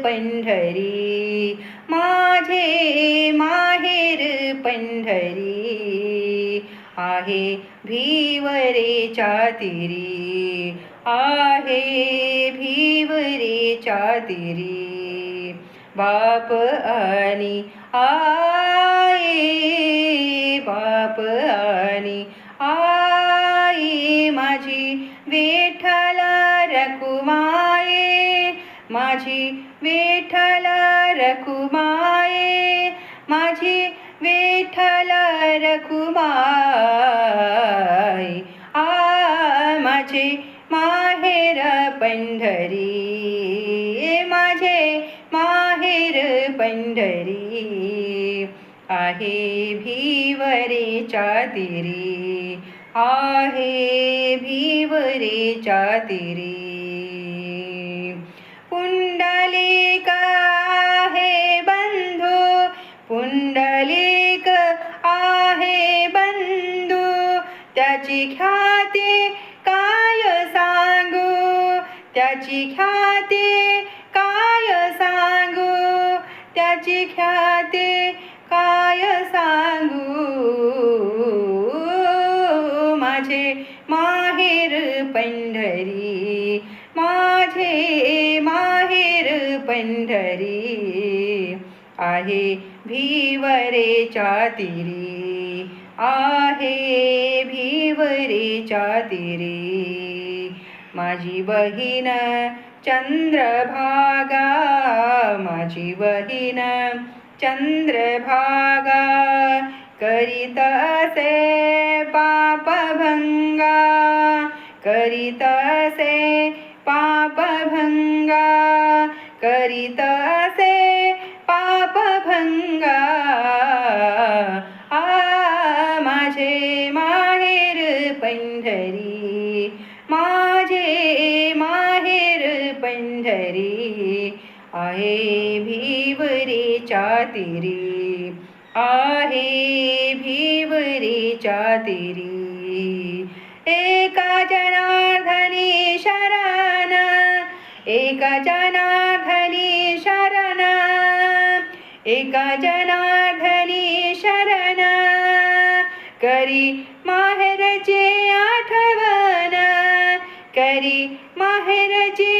पंढरी, माझे माहेर पंढरी, आहे भिवरेच्या तीरी, आहे भिवरेच्या तीरी. बाप आणि आई, बाप आणि आई, माझी विठ्ठल रखुमाई, माझी विठ्ठल रखुमाई, माझी विठ्ठल रखुमाई. माझे माहेर पंढरी, माझे माहेर पंढरी, आहे भिवरेच्या तीरी, आहे भिवरेच्या तीरी. पुंडलिक आहे बंधू, पुंडलिक आहे बंधू, त्याची ख्याती काय सांगू, त्याची ख्याती काय सांगू, त्याची ख्याती काय सांगू. माझे माहेर पंढरी, माझे माहेर पंढरी, आहे भिवरेच्या तीरी, आहे भिवरेच्या तीरी. माझी बहीण चंद्रभागा, माझी बहीण चंद्रभागा, करीत असे पापभंगा, करीत असे पापभंगा, करीत असे पापभंगा. माझे माहेर पंढरी, माझे माहेर पंढरी, आहे भिवरेच्या तीरी, आहे भिवरेच्या तीरी. एका जनार्दनी शरण, एका जनार्दनी शरण, एका जनार्दनी शरण, करी माहेरची आठवण, करी माहेरची